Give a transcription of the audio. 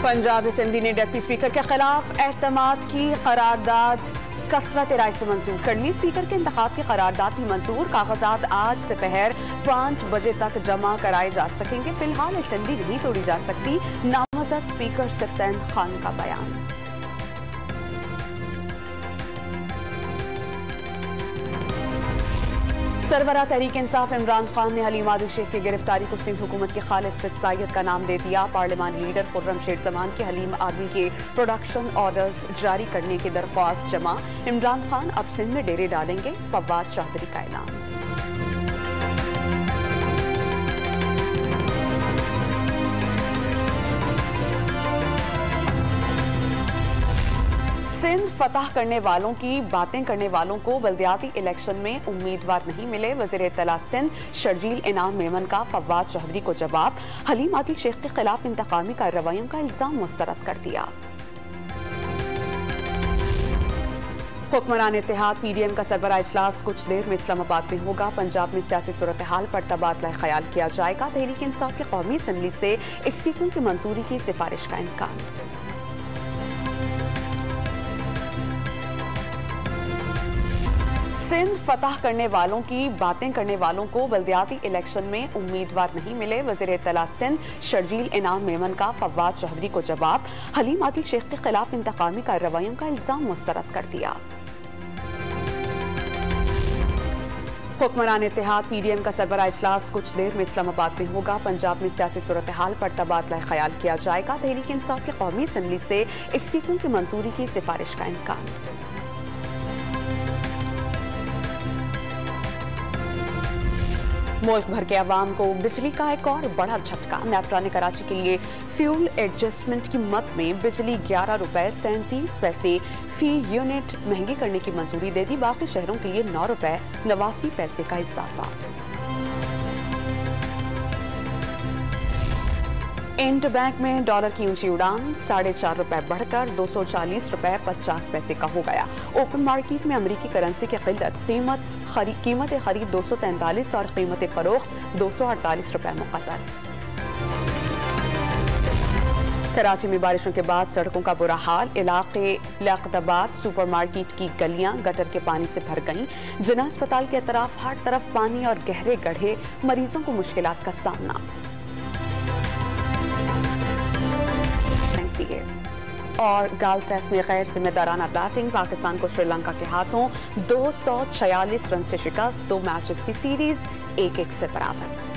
Punjab assembly ने deputy speaker के खिलाफ एतमाद की करारदाद कसरत राय से मंजूर कर ली। स्पीकर के इंतखाब की करारदाद भी मंजूर। कागजात आज दोपहर 5 बजे तक जमा कराए जा सकेंगे। फिलहाल असेंबली नहीं तोड़ी जा सकती, नामजद स्पीकर सत्तैन खान का बयान। सरवरा तहरीक इंसाफ इमरान खान ने हलीम आदिल शेख की गिरफ्तारी को सिंध हुकूमत की खालिस फिस्तायत का नाम दे दिया। पार्लियामानी लीडर खुर्रम शेख जमान की हलीम आदिल के प्रोडक्शन ऑर्डर्स जारी करने की दरख्वास्त जमा। इमरान खान अब सिंध में डेरे डालेंगे, फवाद चौधरी का ऐलान। सिंध फतह करने वालों की बातें करने वालों को बल्दियाती इलेक्शन में उम्मीदवार नहीं मिले। वज़ीर इत्तला सिंध शर्जील इनाम मेमन का फवाद चौधरी को जवाब। हलीम आदिल शेख के खिलाफ इंतकामी कार्रवाइयों का इल्जाम मुस्तरद कर दिया। हुक्मरान इत्तेहाद PDM का सरबराह इजलास कुछ देर में इस्लामाबाद में होगा। पंजाब में सियासी सूरत हाल पर तबादला ख्याल किया जाएगा। तहरीक इंसाफ की कौमी असम्बली से इस्तीफों की मंजूरी की सिफारिश का इम्कान। सिंध फतह करने वालों की बातें करने वालों को बल्दियाती इलेक्शन में उम्मीदवार नहीं मिले। वज़ीर इत्तला सिंध शर्जील इनाम मेमन का फवाद चौधरी को जवाब। हलीम आदिल शेख के खिलाफ इंतकामी कार्रवाइयों का इल्जाम मुस्तरद कर दिया। हुक्मरान इत्तेहाद PDM का सरबराह इजलास कुछ देर में इस्लामाबाद में होगा। पंजाब में सियासी सूरत हाल पर तबादला ख्याल किया जाएगा। तहरीक इंसाफ की कौमी असम्बली से इस्तीफों की मंजूरी की सिफारिश का इम्कान। मुल्क भर के अवाम को बिजली का एक और बड़ा झटका। नेपरा ने कराची के लिए फ्यूल एडजस्टमेंट कीमत में बिजली 11 रुपए 37 पैसे फी यूनिट महंगी करने की मंजूरी दे दी। बाकी शहरों के लिए 9 रुपए 89 पैसे का इजाफा। इंटरबैंक में डॉलर की ऊंची उड़ान, 4.5 रुपए बढ़कर 240 रुपए 50 पैसे का हो गया। ओपन मार्केट में अमरीकी करेंसी की किल्लत, कीमत खरीद 243 और कीमत फरोख्त 248 रुपए मुकद्दर। कराची में बारिशों के बाद सड़कों का बुरा हाल। इलाके लियाकताबाद सुपरमार्केट की गलियां गटर के पानी से भर गईं। जिना अस्पताल के अतराफ हर तरफ पानी और गहरे गड्ढे, मरीजों को मुश्किलात का सामना। और गाल्फ टेस्ट में गैर जिम्मेदाराना बैटिंग, पाकिस्तान को श्रीलंका के हाथों 246 रन से शिकस्त। 2 मैचेस की सीरीज 1-1 से बराबर।